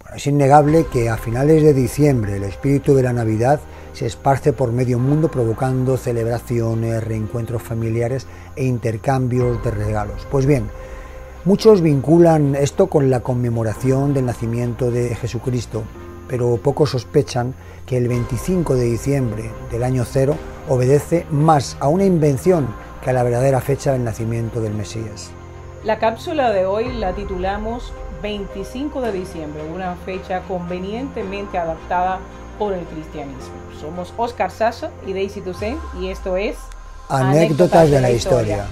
Bueno, es innegable que a finales de diciembre el espíritu de la Navidad se esparce por medio mundo provocando celebraciones, reencuentros familiares e intercambios de regalos. Pues bien, muchos vinculan esto con la conmemoración del nacimiento de Jesucristo, pero pocos sospechan que el 25 de diciembre del año cero obedece más a una invención que a la verdadera fecha del nacimiento del Mesías. La cápsula de hoy la titulamos 25 de diciembre, una fecha convenientemente adaptada por el cristianismo. Somos Oscar Sasso y Daisy Toussaint y esto es Anécdotas de la Historia.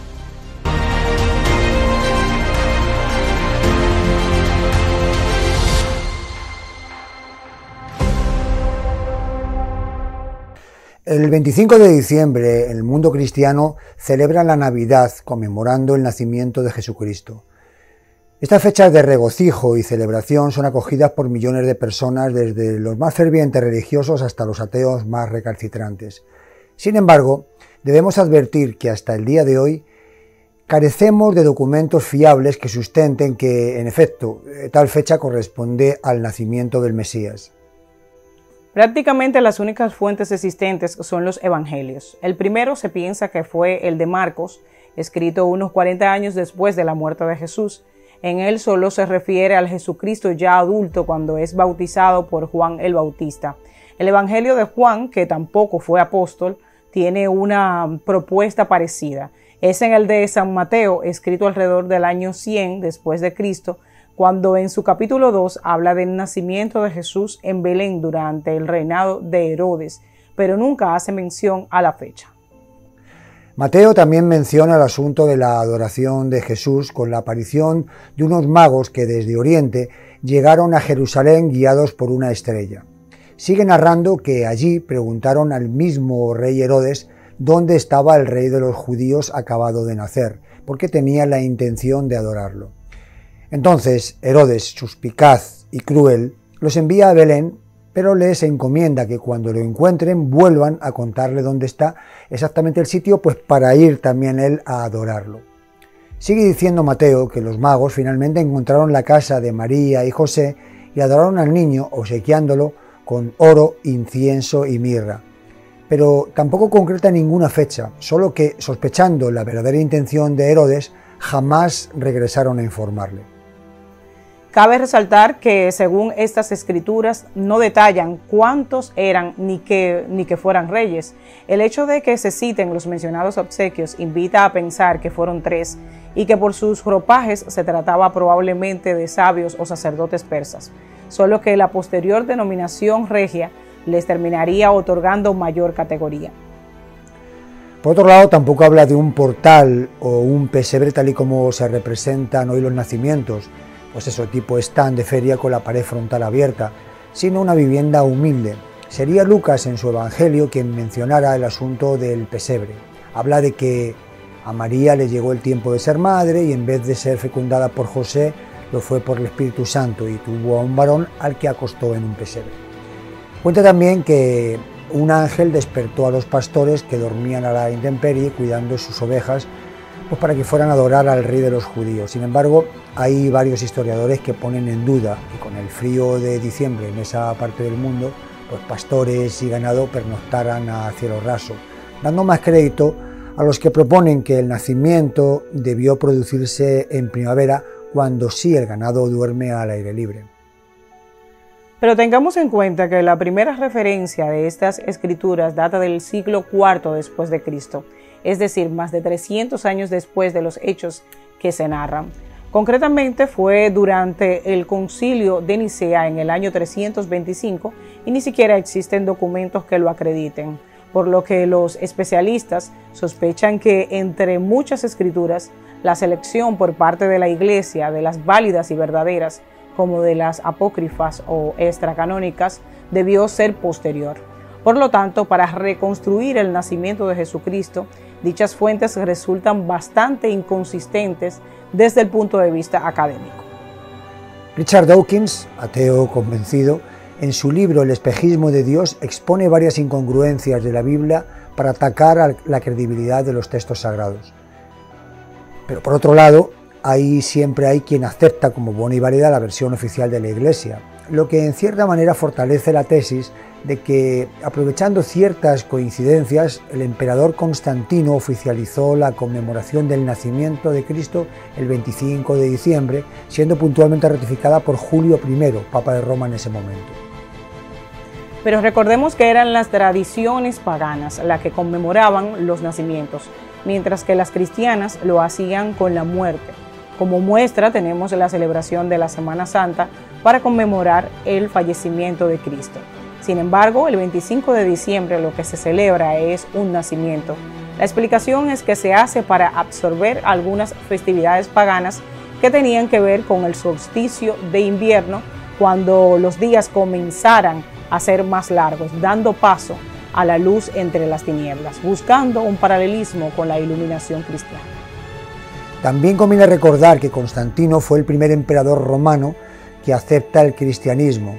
El 25 de diciembre el mundo cristiano celebra la Navidad conmemorando el nacimiento de Jesucristo. Estas fechas de regocijo y celebración son acogidas por millones de personas, desde los más fervientes religiosos hasta los ateos más recalcitrantes. Sin embargo, debemos advertir que hasta el día de hoy carecemos de documentos fiables que sustenten que, en efecto, tal fecha corresponde al nacimiento del Mesías. Prácticamente las únicas fuentes existentes son los evangelios. El primero se piensa que fue el de Marcos, escrito unos 40 años después de la muerte de Jesús. En él solo se refiere al Jesucristo ya adulto cuando es bautizado por Juan el Bautista. El evangelio de Juan, que tampoco fue apóstol, tiene una propuesta parecida. Es en el de San Mateo, escrito alrededor del año 100 después de Cristo, cuando en su capítulo 2 habla del nacimiento de Jesús en Belén durante el reinado de Herodes, pero nunca hace mención a la fecha. Mateo también menciona el asunto de la adoración de Jesús con la aparición de unos magos que desde Oriente llegaron a Jerusalén guiados por una estrella. Sigue narrando que allí preguntaron al mismo rey Herodes dónde estaba el rey de los judíos acabado de nacer, porque tenía la intención de adorarlo. Entonces Herodes, suspicaz y cruel, los envía a Belén, pero les encomienda que cuando lo encuentren vuelvan a contarle dónde está exactamente el sitio, pues para ir también él a adorarlo. Sigue diciendo Mateo que los magos finalmente encontraron la casa de María y José y adoraron al niño obsequiándolo con oro, incienso y mirra. Pero tampoco concreta ninguna fecha, solo que, sospechando la verdadera intención de Herodes, jamás regresaron a informarle. Cabe resaltar que según estas escrituras no detallan cuántos eran ni que fueran reyes. El hecho de que se citen los mencionados obsequios invita a pensar que fueron 3 y que por sus ropajes se trataba probablemente de sabios o sacerdotes persas, solo que la posterior denominación regia les terminaría otorgando mayor categoría. Por otro lado, tampoco habla de un portal o un pesebre tal y como se representan hoy los nacimientos, pues eso, tipo stand de feria con la pared frontal abierta, sino una vivienda humilde. Sería Lucas en su Evangelio quien mencionara el asunto del pesebre. Habla de que a María le llegó el tiempo de ser madre y en vez de ser fecundada por José, lo fue por el Espíritu Santo y tuvo a un varón al que acostó en un pesebre. Cuenta también que un ángel despertó a los pastores que dormían a la intemperie cuidando sus ovejas, pues para que fueran a adorar al rey de los judíos. Sin embargo, hay varios historiadores que ponen en duda que con el frío de diciembre en esa parte del mundo, pues pastores y ganado pernoctaran a cielo raso, dando más crédito a los que proponen que el nacimiento debió producirse en primavera, cuando sí el ganado duerme al aire libre. Pero tengamos en cuenta que la primera referencia de estas escrituras data del siglo IV después de Cristo, es decir, más de 300 años después de los hechos que se narran. Concretamente fue durante el concilio de Nicea en el año 325 y ni siquiera existen documentos que lo acrediten, por lo que los especialistas sospechan que entre muchas escrituras, la selección por parte de la Iglesia de las válidas y verdaderas como de las apócrifas o extracanónicas debió ser posterior. Por lo tanto, para reconstruir el nacimiento de Jesucristo, dichas fuentes resultan bastante inconsistentes desde el punto de vista académico. Richard Dawkins, ateo convencido, en su libro El espejismo de Dios expone varias incongruencias de la Biblia para atacar a la credibilidad de los textos sagrados. Pero por otro lado, ahí siempre hay quien acepta como buena y válida la versión oficial de la Iglesia, lo que en cierta manera fortalece la tesis de que, aprovechando ciertas coincidencias, el emperador Constantino oficializó la conmemoración del nacimiento de Cristo el 25 de diciembre, siendo puntualmente ratificada por Julio I, Papa de Roma en ese momento. Pero recordemos que eran las tradiciones paganas las que conmemoraban los nacimientos, mientras que las cristianas lo hacían con la muerte. Como muestra tenemos la celebración de la Semana Santa para conmemorar el fallecimiento de Cristo. Sin embargo, el 25 de diciembre lo que se celebra es un nacimiento. La explicación es que se hace para absorber algunas festividades paganas que tenían que ver con el solsticio de invierno, cuando los días comenzaran a ser más largos, dando paso a la luz entre las tinieblas, buscando un paralelismo con la iluminación cristiana. También conviene recordar que Constantino fue el primer emperador romano que acepta el cristianismo,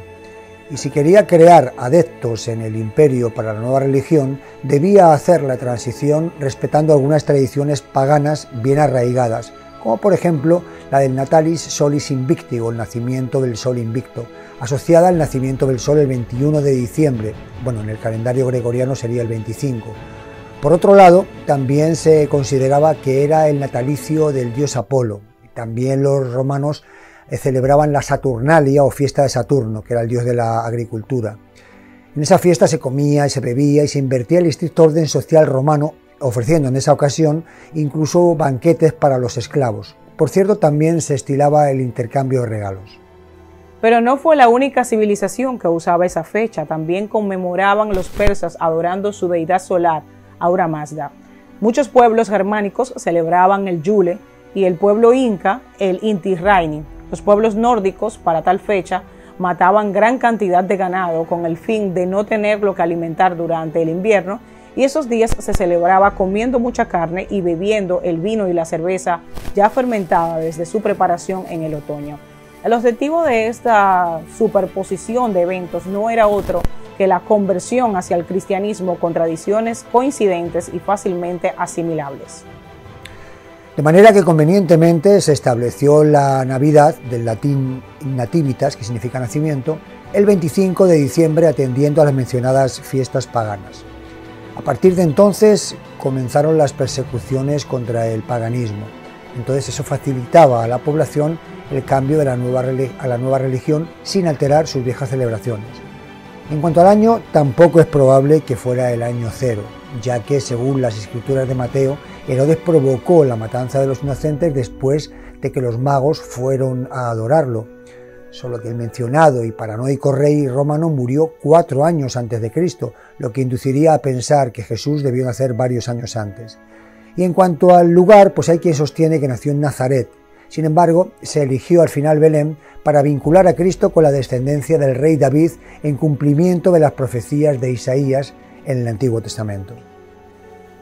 y si quería crear adeptos en el imperio para la nueva religión, debía hacer la transición respetando algunas tradiciones paganas bien arraigadas, como por ejemplo la del Natalis Solis Invicti, o el nacimiento del sol invicto, asociada al nacimiento del sol el 21 de diciembre, bueno, en el calendario gregoriano sería el 25. Por otro lado, también se consideraba que era el natalicio del dios Apolo. También los romanos celebraban la Saturnalia o fiesta de Saturno, que era el dios de la agricultura. En esa fiesta se comía y se bebía y se invertía el estricto orden social romano, ofreciendo en esa ocasión incluso banquetes para los esclavos. Por cierto, también se estilaba el intercambio de regalos. Pero no fue la única civilización que usaba esa fecha, también conmemoraban los persas adorando su deidad solar, Ahura Mazda. Muchos pueblos germánicos celebraban el Yule y el pueblo inca el Inti Raymi. Los pueblos nórdicos, para tal fecha, mataban gran cantidad de ganado con el fin de no tenerlo que alimentar durante el invierno, y esos días se celebraba comiendo mucha carne y bebiendo el vino y la cerveza ya fermentada desde su preparación en el otoño. El objetivo de esta superposición de eventos no era otro que la conversión hacia el cristianismo con tradiciones coincidentes y fácilmente asimilables. De manera que convenientemente se estableció la Navidad, del latín nativitas, que significa nacimiento, el 25 de diciembre, atendiendo a las mencionadas fiestas paganas. A partir de entonces comenzaron las persecuciones contra el paganismo. Entonces eso facilitaba a la población el cambio de a la nueva religión sin alterar sus viejas celebraciones. En cuanto al año, tampoco es probable que fuera el año cero, ya que según las escrituras de Mateo, Herodes provocó la matanza de los inocentes después de que los magos fueron a adorarlo, solo que el mencionado y paranoico rey romano murió 4 años antes de Cristo, lo que induciría a pensar que Jesús debió nacer varios años antes. Y en cuanto al lugar, pues hay quien sostiene que nació en Nazaret. Sin embargo, se eligió al final Belén para vincular a Cristo con la descendencia del rey David en cumplimiento de las profecías de Isaías en el Antiguo Testamento.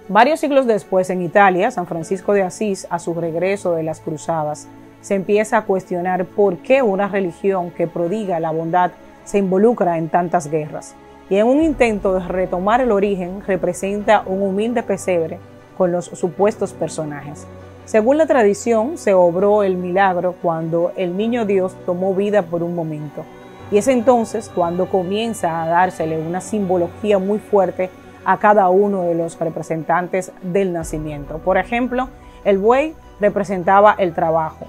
Varios siglos después, en Italia, San Francisco de Asís, a su regreso de las cruzadas, se empieza a cuestionar por qué una religión que prodiga la bondad se involucra en tantas guerras. Y en un intento de retomar el origen, representa un humilde pesebre con los supuestos personajes. Según la tradición, se obró el milagro cuando el niño Dios tomó vida por un momento. Y es entonces cuando comienza a dársele una simbología muy fuerte a cada uno de los representantes del nacimiento. Por ejemplo, el buey representaba el trabajo,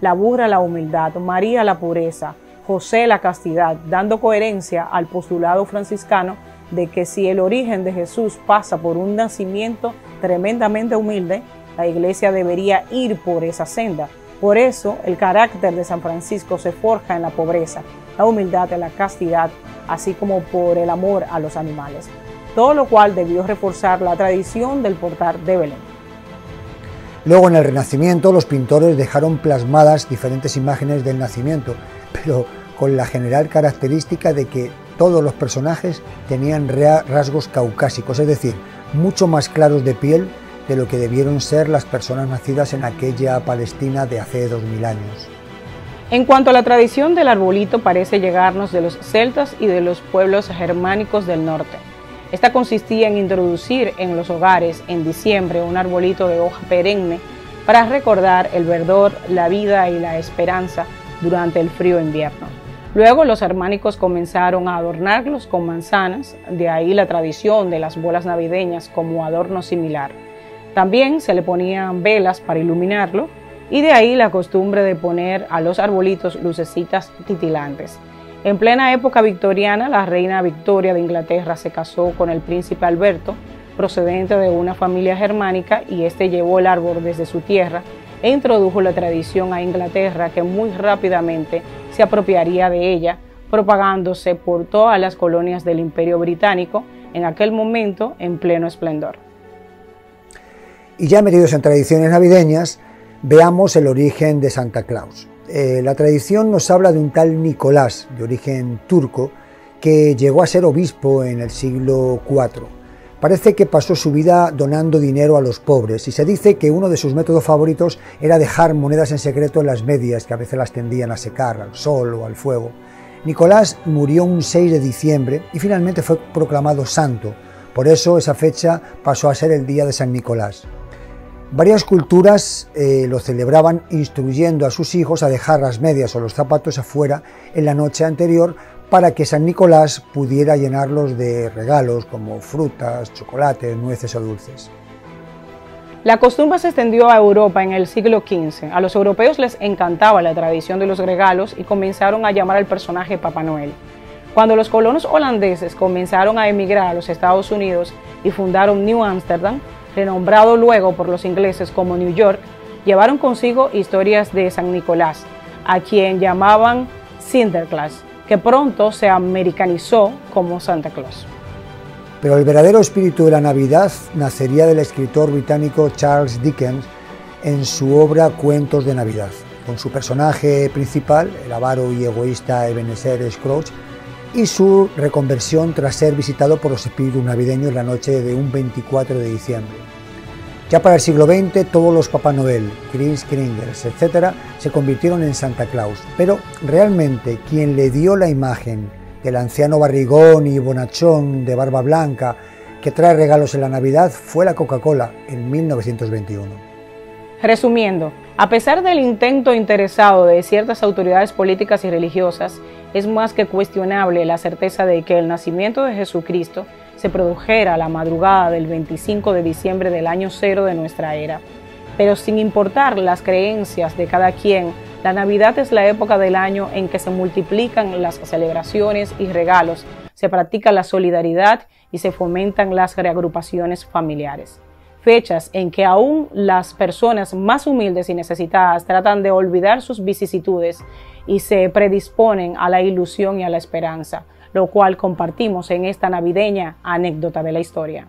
la burra la humildad, María la pureza, José la castidad, dando coherencia al postulado franciscano de que si el origen de Jesús pasa por un nacimiento tremendamente humilde, la Iglesia debería ir por esa senda. Por eso, el carácter de San Francisco se forja en la pobreza, la humildad, la castidad, así como por el amor a los animales. Todo lo cual debió reforzar la tradición del portal de Belén. Luego, en el Renacimiento, los pintores dejaron plasmadas diferentes imágenes del nacimiento, pero con la general característica de que todos los personajes tenían rasgos caucásicos, es decir, mucho más claros de piel de lo que debieron ser las personas nacidas en aquella Palestina de hace 2000 años. En cuanto a la tradición del arbolito, parece llegarnos de los celtas y de los pueblos germánicos del norte. Esta consistía en introducir en los hogares en diciembre un arbolito de hoja perenne para recordar el verdor, la vida y la esperanza durante el frío invierno. Luego los germánicos comenzaron a adornarlos con manzanas, de ahí la tradición de las bolas navideñas como adorno similar. También se le ponían velas para iluminarlo y de ahí la costumbre de poner a los arbolitos lucecitas titilantes. En plena época victoriana, la reina Victoria de Inglaterra se casó con el príncipe Alberto, procedente de una familia germánica, y este llevó el árbol desde su tierra e introdujo la tradición a Inglaterra, que muy rápidamente se apropiaría de ella, propagándose por todas las colonias del Imperio Británico, en aquel momento en pleno esplendor. Y ya metidos en tradiciones navideñas, veamos el origen de Santa Claus. La tradición nos habla de un tal Nicolás, de origen turco, que llegó a ser obispo en el siglo IV. Parece que pasó su vida donando dinero a los pobres y se dice que uno de sus métodos favoritos era dejar monedas en secreto en las medias, que a veces las tendían a secar al sol o al fuego. Nicolás murió un 6 de diciembre y finalmente fue proclamado santo. Por eso esa fecha pasó a ser el día de San Nicolás. Varias culturas lo celebraban instruyendo a sus hijos a dejar las medias o los zapatos afuera en la noche anterior para que San Nicolás pudiera llenarlos de regalos como frutas, chocolates, nueces o dulces. La costumbre se extendió a Europa en el siglo XV. A los europeos les encantaba la tradición de los regalos y comenzaron a llamar al personaje Papá Noel. Cuando los colonos holandeses comenzaron a emigrar a los Estados Unidos y fundaron New Amsterdam, renombrado luego por los ingleses como New York, llevaron consigo historias de San Nicolás, a quien llamaban Sinterklaas, que pronto se americanizó como Santa Claus. Pero el verdadero espíritu de la Navidad nacería del escritor británico Charles Dickens en su obra Cuentos de Navidad, con su personaje principal, el avaro y egoísta Ebenezer Scrooge, y su reconversión tras ser visitado por los espíritus navideños la noche de un 24 de diciembre. Ya para el siglo XX, todos los Papá Noel, Kris Kringles, etc., se convirtieron en Santa Claus, pero realmente quien le dio la imagen del anciano barrigón y bonachón de barba blanca que trae regalos en la Navidad fue la Coca-Cola en 1921. Resumiendo, a pesar del intento interesado de ciertas autoridades políticas y religiosas, es más que cuestionable la certeza de que el nacimiento de Jesucristo se produjera a la madrugada del 25 de diciembre del año 0 de nuestra era. Pero sin importar las creencias de cada quien, la Navidad es la época del año en que se multiplican las celebraciones y regalos, se practica la solidaridad y se fomentan las reagrupaciones familiares. Fechas en que aún las personas más humildes y necesitadas tratan de olvidar sus vicisitudes y se predisponen a la ilusión y a la esperanza, lo cual compartimos en esta navideña anécdota de la historia.